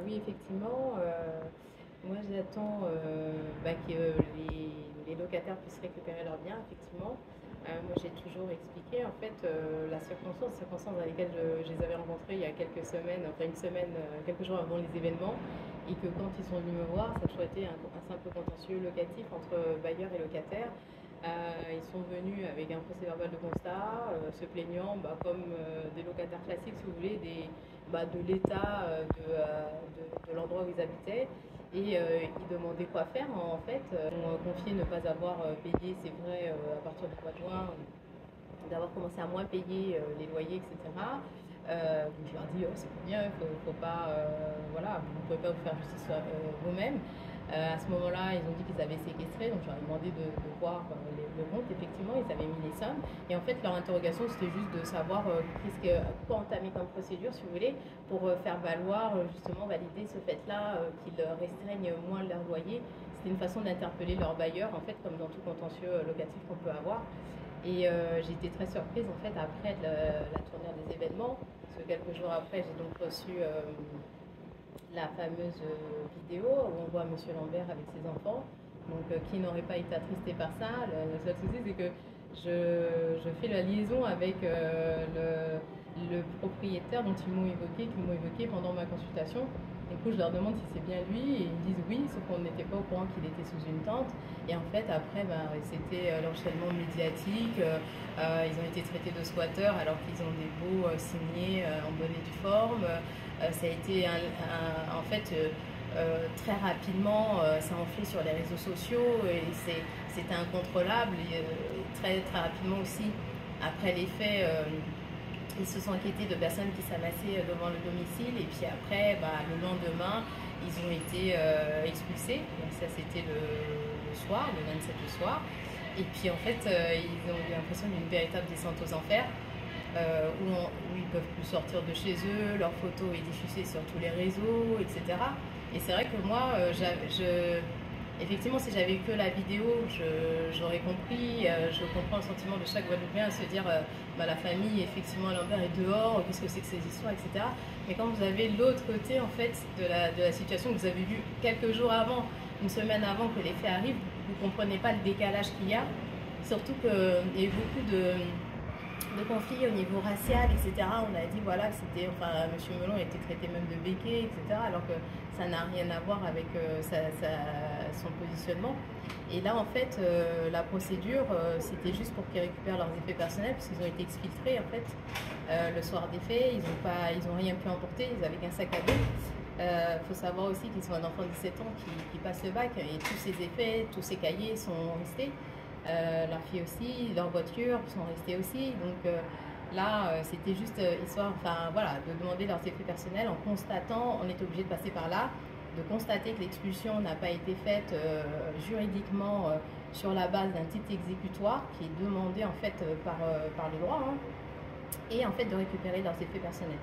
Oui, effectivement, moi j'attends que les locataires puissent récupérer leurs biens, effectivement. Moi j'ai toujours expliqué en fait la circonstance dans lesquelles je les avais rencontrés il y a quelques semaines, enfin une semaine, quelques jours avant les événements, et que quand ils sont venus me voir, ça a toujours été un simple contentieux locatif entre bailleurs et locataires. Ils sont venus avec un procès-verbal de constat, se plaignant comme des locataires classiques, si vous voulez, de l'état de l'endroit où ils habitaient. Et ils demandaient quoi faire. En fait, on confiait ne pas avoir payé, c'est vrai, à partir du mois de juin, d'avoir commencé à moins payer les loyers, etc. Donc je leur dis, c'est pas bien, faut pas, voilà, vous ne pouvez pas vous faire justice vous-même. À ce moment-là, ils ont dit qu'ils avaient séquestré, donc je leur ai demandé de voir le compte. Effectivement, ils avaient mis les sommes. Et en fait, leur interrogation, c'était juste de savoir quoi entamer comme procédure, si vous voulez, pour faire valoir, justement, valider ce fait-là, qu'ils restreignent moins leur loyer. C'était une façon d'interpeller leur bailleur, en fait, comme dans tout contentieux locatif qu'on peut avoir. Et j'ai été très surprise en fait après la tournure des événements, parce que quelques jours après j'ai donc reçu la fameuse vidéo où on voit Monsieur Lambert avec ses enfants. Donc qui n'aurait pas été attristé par ça. Le seul souci c'est que je fais la liaison avec le propriétaire dont qu'ils m'ont évoqué pendant ma consultation. Du coup, je leur demande si c'est bien lui et ils me disent oui, sauf qu'on n'était pas au courant qu'il était sous une tente. Et en fait, après, c'était l'enchaînement médiatique. Ils ont été traités de squatteurs alors qu'ils ont des baux signés en bonne et due forme. Ça a été en fait très rapidement, ça enflait sur les réseaux sociaux et c'était incontrôlable. Et, très, très rapidement aussi, après les faits, ils se sont inquiétés de personnes qui s'amassaient devant le domicile et puis après, le lendemain, ils ont été expulsés. Donc ça, c'était le soir, le 27 au soir. Et puis en fait, ils ont eu l'impression d'une véritable descente aux enfers. Où ils ne peuvent plus sortir de chez eux, leur photo est diffusée sur tous les réseaux, etc. Et c'est vrai que moi, effectivement, si j'avais que la vidéo, j'aurais compris, je comprends le sentiment de chaque Guadeloupéen à se dire la famille, effectivement, Lambert est dehors, qu'est-ce que c'est que ces histoires, etc. Mais quand vous avez l'autre côté, en fait, de la situation que vous avez vue quelques jours avant, une semaine avant que les faits arrivent, vous ne comprenez pas le décalage qu'il y a. Surtout qu'il y a eu beaucoup de conflits au niveau racial, etc. On a dit voilà que c'était, enfin, M. Melon a été traité même de béquet, etc. Alors que ça n'a rien à voir avec son positionnement. Et là, en fait, la procédure, c'était juste pour qu'ils récupèrent leurs effets personnels, parce qu'ils ont été exfiltrés, en fait, le soir des faits. Ils ont rien pu emporter, ils avaient qu'un sac à dos. Faut savoir aussi qu'ils sont un enfant de 17 ans qui passe le bac, et tous ses effets, tous ses cahiers sont restés. Leur fille aussi, leurs voitures sont restées aussi. Donc là, c'était juste histoire, enfin voilà, de demander leurs effets personnels en constatant, on est obligé de passer par là, de constater que l'expulsion n'a pas été faite juridiquement sur la base d'un titre exécutoire qui est demandé en fait par le droit, hein, et en fait de récupérer leurs effets personnels.